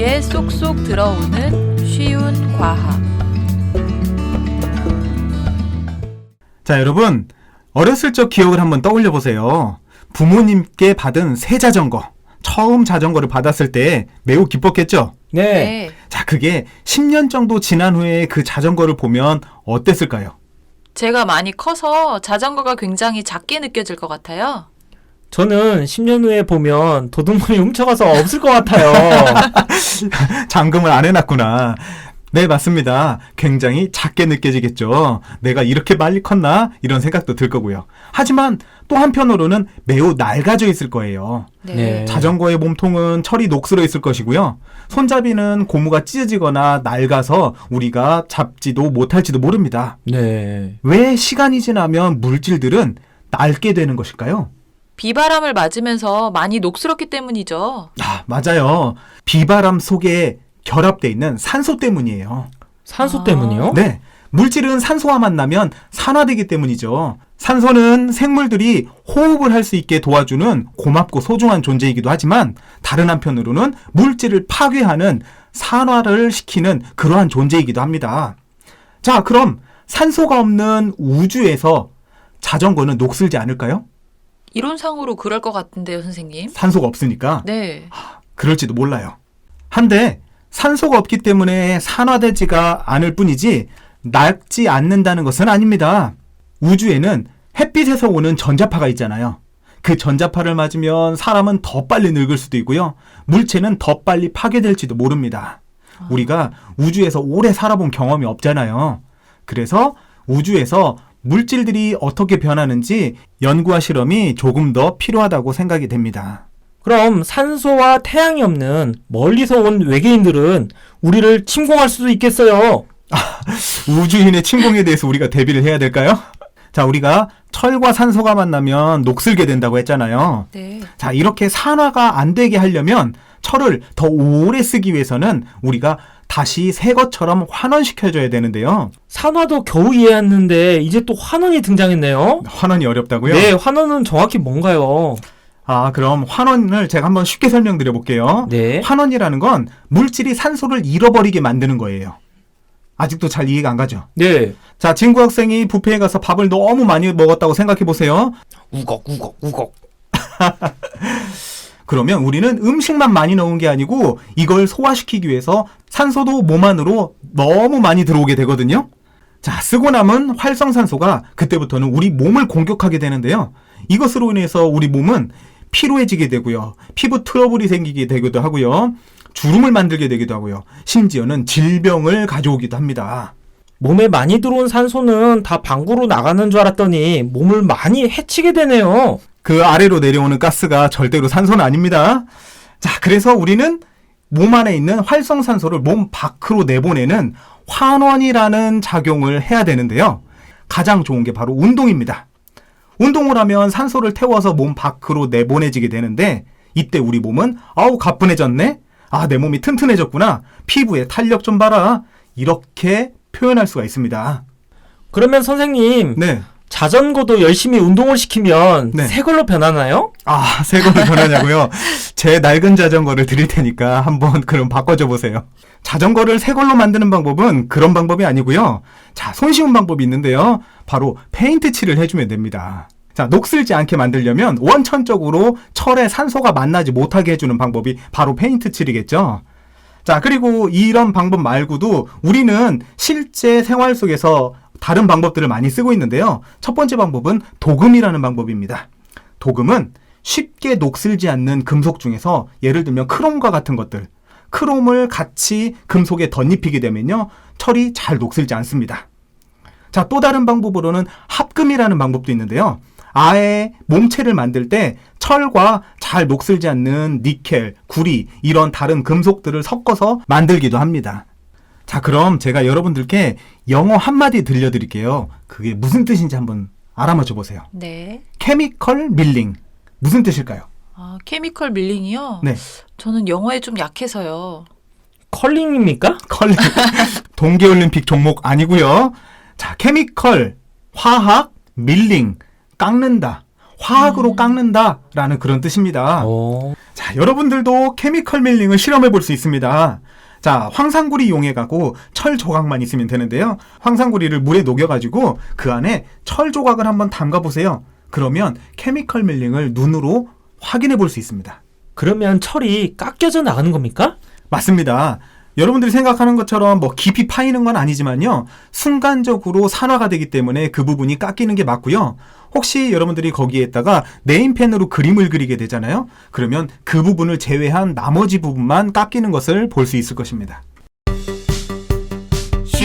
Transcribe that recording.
귀에 쏙쏙 들어오는 쉬운 과학. 자, 여러분, 어렸을 적 기억을 한번 떠올려 보세요. 부모님께 받은 새 자전거, 처음 자전거를 받았을 때 매우 기뻤겠죠? 네. 자, 그게 10년 정도 지난 후에 그 자전거를 보면 어땠을까요? 제가 많이 커서 자전거가 굉장히 작게 느껴질 것 같아요. 저는 10년 후에 보면 도둑놈이 훔쳐가서 없을 것 같아요. 잠금을 안 해놨구나. 네, 맞습니다. 굉장히 작게 느껴지겠죠. 내가 이렇게 빨리 컸나? 이런 생각도 들 거고요. 하지만 또 한편으로는 매우 낡아져 있을 거예요. 네. 자전거의 몸통은 철이 녹슬어 있을 것이고요. 손잡이는 고무가 찢어지거나 낡아서 우리가 잡지도 못할지도 모릅니다. 네. 왜 시간이 지나면 물질들은 낡게 되는 것일까요? 비바람을 맞으면서 많이 녹슬었기 때문이죠. 아, 맞아요. 비바람 속에 결합되어 있는 산소 때문이에요. 산소 때문이요? 네. 물질은 산소와 만나면 산화되기 때문이죠. 산소는 생물들이 호흡을 할 수 있게 도와주는 고맙고 소중한 존재이기도 하지만 다른 한편으로는 물질을 파괴하는 산화를 시키는 그러한 존재이기도 합니다. 자, 그럼 산소가 없는 우주에서 자전거는 녹슬지 않을까요? 이론상으로 그럴 것 같은데요, 선생님. 산소가 없으니까. 네. 그럴지도 몰라요. 한데 산소가 없기 때문에 산화되지가 않을 뿐이지 낡지 않는다는 것은 아닙니다. 우주에는 햇빛에서 오는 전자파가 있잖아요. 그 전자파를 맞으면 사람은 더 빨리 늙을 수도 있고요. 물체는 더 빨리 파괴될지도 모릅니다. 우리가 우주에서 오래 살아본 경험이 없잖아요. 그래서 우주에서 물질들이 어떻게 변하는지 연구와 실험이 조금 더 필요하다고 생각이 됩니다. 그럼 산소와 태양이 없는 멀리서 온 외계인들은 우리를 침공할 수도 있겠어요. 우주인의 침공에 대해서 우리가 대비를 해야 될까요? 자, 우리가 철과 산소가 만나면 녹슬게 된다고 했잖아요. 네. 자, 이렇게 산화가 안 되게 하려면 철을 더 오래 쓰기 위해서는 우리가 다시 새 것처럼 환원시켜줘야 되는데요. 산화도 겨우 이해했는데 이제 또 환원이 등장했네요. 환원이 어렵다고요? 네, 환원은 정확히 뭔가요? 아, 그럼 환원을 제가 한번 쉽게 설명드려 볼게요. 네. 환원이라는 건 물질이 산소를 잃어버리게 만드는 거예요. 아직도 잘 이해가 안 가죠? 네. 자, 친구 학생이 뷔페에 가서 밥을 너무 많이 먹었다고 생각해 보세요. 우걱. 그러면 우리는 음식만 많이 넣은 게 아니고 이걸 소화시키기 위해서 산소도 몸 안으로 너무 많이 들어오게 되거든요. 자, 쓰고 남은 활성산소가 그때부터는 우리 몸을 공격하게 되는데요. 이것으로 인해서 우리 몸은 피로해지게 되고요. 피부 트러블이 생기게 되기도 하고요. 주름을 만들게 되기도 하고요. 심지어는 질병을 가져오기도 합니다. 몸에 많이 들어온 산소는 다 방구로 나가는 줄 알았더니 몸을 많이 해치게 되네요. 그 아래로 내려오는 가스가 절대로 산소는 아닙니다. 자, 그래서 우리는 몸 안에 있는 활성산소를 몸 밖으로 내보내는 환원이라는 작용을 해야 되는데요. 가장 좋은 게 바로 운동입니다. 운동을 하면 산소를 태워서 몸 밖으로 내보내지게 되는데 이때 우리 몸은 아우 가뿐해졌네? 아, 내 몸이 튼튼해졌구나. 피부에 탄력 좀 봐라. 이렇게 표현할 수가 있습니다. 그러면 선생님, 네. 자전거도 열심히 운동을 시키면 네. 새 걸로 변하나요? 아, 새 걸로 변하냐고요? 제 낡은 자전거를 드릴 테니까 한번 그럼 바꿔줘 보세요. 자전거를 새 걸로 만드는 방법은 그런 방법이 아니고요. 자, 손쉬운 방법이 있는데요. 바로 페인트 칠을 해주면 됩니다. 자, 녹슬지 않게 만들려면 원천적으로 철에 산소가 만나지 못하게 해주는 방법이 바로 페인트 칠이겠죠. 자, 그리고 이런 방법 말고도 우리는 실제 생활 속에서 다른 방법들을 많이 쓰고 있는데요. 첫 번째 방법은 도금이라는 방법입니다. 도금은 쉽게 녹슬지 않는 금속 중에서 예를 들면 크롬과 같은 것들, 크롬을 같이 금속에 덧입히게 되면요, 철이 잘 녹슬지 않습니다. 자, 또 다른 방법으로는 합금이라는 방법도 있는데요. 아예 몸체를 만들 때 철과 잘 녹슬지 않는 니켈, 구리 이런 다른 금속들을 섞어서 만들기도 합니다. 자, 그럼 제가 여러분들께 영어 한마디 들려드릴게요. 그게 무슨 뜻인지 한번 알아맞혀 보세요. 네. 케미컬 밀링. 무슨 뜻일까요? 아, 케미컬 밀링이요? 네. 저는 영어에 좀 약해서요. 컬링입니까? 컬링. 동계올림픽 종목 아니고요. 자, 케미컬, 화학, 밀링, 깎는다. 화학으로 깎는다라는 그런 뜻입니다. 자, 여러분들도 케미컬 밀링을 실험해 볼 수 있습니다. 자, 황산구리 이용해가고 철 조각만 있으면 되는데요. 황산구리를 물에 녹여가지고 그 안에 철 조각을 한번 담가보세요. 그러면 케미컬 밀링을 눈으로 확인해 볼 수 있습니다. 그러면 철이 깎여져 나가는 겁니까? 맞습니다. 여러분들이 생각하는 것처럼 뭐 깊이 파이는 건 아니지만요. 순간적으로 산화가 되기 때문에 그 부분이 깎이는 게 맞고요. 혹시 여러분들이 거기에다가 네임펜으로 그림을 그리게 되잖아요. 그러면 그 부분을 제외한 나머지 부분만 깎이는 것을 볼 수 있을 것입니다. 슈